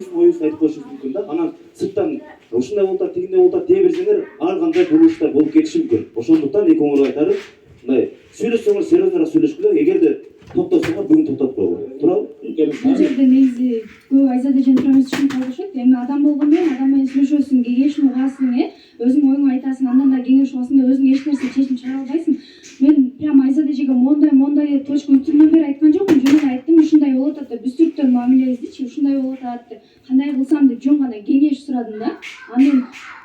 оюңузду айтып коюшуңуз мүмкүн да. Анан сырттан ушундай болуп атат, тигиндей болуп атат дей берсеңер, ар кандай бурулуштар болуп кетиши мүмкүн. Ошондуктан эки оңур айтарым, мындай сүйлөшсөңөр серьезнораак сүйлөшкүлө, эгерде токтосоңор бүгүн токтоп коелу. Туурабы? Бул жерде негизи көп Айзада жана Турамис үчүн калышат. Эми адам болгондо адам менен сүйлөшөсүң, кеңешин угасың, өзүң оюңду айтасың, андан да кеңеш угасың да өзүң эч нерсе чечим чыгара албайсың. Мен прям Айзада эжеге мондай деп точка үстүнөн бери айткан жокмун. Жөн эле айттым, ушундай болуп атат деп, биз түрктөр мамилебиздичи ушундай болуп атат деп, кандай кылсам деп жөн гана кеңеш сурадым да.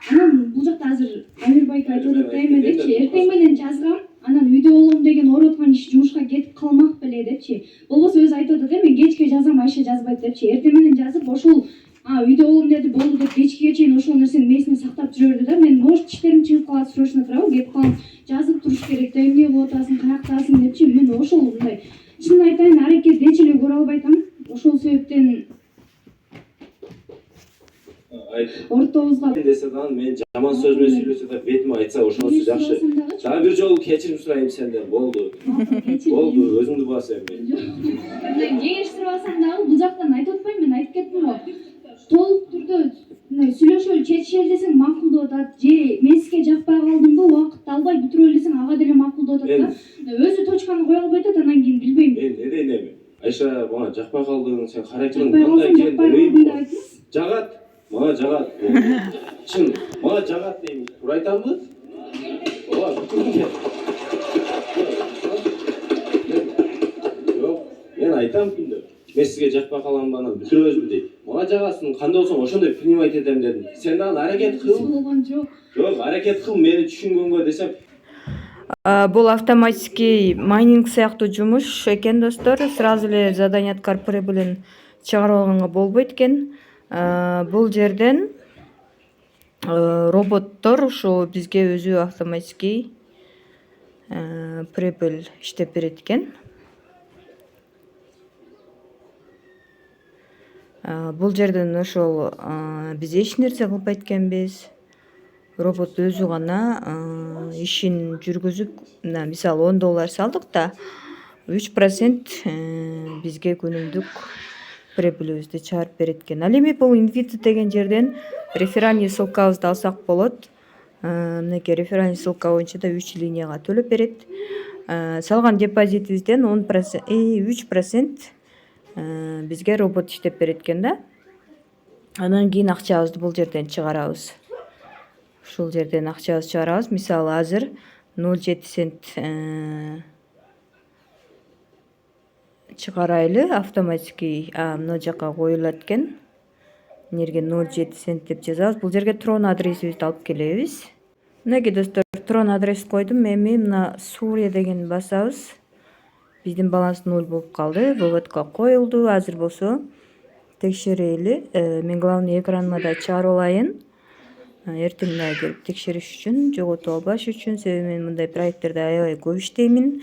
Анан бул жакта азыр Амирбайка айтып атат да эме депчи, эртең менен жазгам. Анан үйдө болом деген ооруп аткан киши жумушка кетип калмак беле депчи. Болбосо өзү айтып атат, мен кечке жазам, Айша жазбайт депчи. Эртең менен жазып ошол үйдө болом деди, болду деп кечке чейин ошол нерсени мээсине сактап жүрө берди да. Мен может тиштерим чыгып калат, срочно турабы, кетип калам, жазып туруш керек да, эмне болуп атасың, каяктасың депчи. Мен ошол мындай чынын айтайын, аракет эч эле көрө албай атам. Ошол себептен ортобузга десе да, мен жаман сөз менен сүйлөсө да бетиме айтса ошонусу жакшы. Дагы бир жолу кечирим сурайм сенден, болду. Болду, өзүңдү бас эми. Мындай кеңеш сурабасам дагы бул жактан айтып атпайм, мен айтып кеттим го. Толук түрдө мындай сүйлөшөлү, чечишели десең макул болуп атат, же мен сизге жакпай калдымбы, убакытты албай бүтүрөлү десең ага деле макул болуп атат да. Өзү точканы кое албай атат, анан кийин билбейм. Мен не дейин эми? Айша, мага жакпай калдың, сен карактериң кандай экен? Жакпай калдым деп айтыңыз. Жагат. Мага жагат. Чын, мага жагат дейм. Туура айтамбы? Ооба, жок, мен айтам күндө. Мен сизге жакпай калам, анан бүтүрөбүзбү дейт. Мага жагасың, кандай болсоң ошондой принимать этем дедим. Сен дагы аракет кыл. Болгон жок. Жок, аракет кыл, мени түшүнгөнгө десем. Бул автоматический майнинг сыяктуу жумуш экен достор. Сразу эле задание аткар прибылин чыгарып алганга болбойт экен. Бул жерден роботтор ушу бизге өзү автоматический прибыль иштеп берет экен. Бул жерден ошол биз эч нерсе кылбайт экенбиз. Робот өзү гана ишин жүргүзүп, мисалы $10 салдык да, 3% бизге күнүмдүк прибылибизди чыгарып берет экен. Ал эми бул инвита деген жерден реферальный ссылкабызды алсак болот. Мынакей реферальный ссылка боюнча да 3 линияга төлөп берет. Салган депозитибизден 3% бизге робот иштеп берет экен да. Анан кийин акчабызды бул жерден чыгарабыз. Ушул жерден акчабызды чыгарабыз. Мисалы азыр 0,7 цент чыгарайлы, автоматический мына жака коюлат экен. Энерге 0,7 цент деп жазабыз. Бул жерге трон адресибизди алып келебиз. Мынакей достор, трон адрес койдум. Эми мына Сурия деген басабыз. Биздин баланс 0 болуп калды. Выводко коюлду. Азыр болсо текшерели. Мен главный экраныма да чыгарып алайын. Эртең дагы келип текшериш үчүн, жоготуп албаш үчүн. Себеби мен мындай проекттерде аябай көп иштеймин.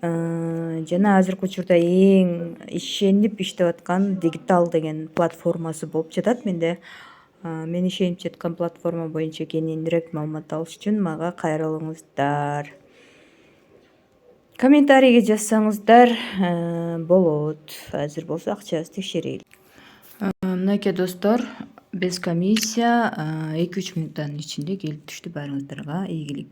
Жана азыркы учурда эң ишенип иштеп аткан Дигитал деген платформасы болуп жатат менде. Мен ишенип жаткан платформа боюнча кененирээк маалымат алыш үчүн мага кайрылыңыздар. Комментарийге жазсаңыздар болот. Азыр болсо акчабызды текшерели. Мынакей достор, без комиссия 2-3 мүнөттүн ичинде келип түштү. Баарыңыздарга ийгилик.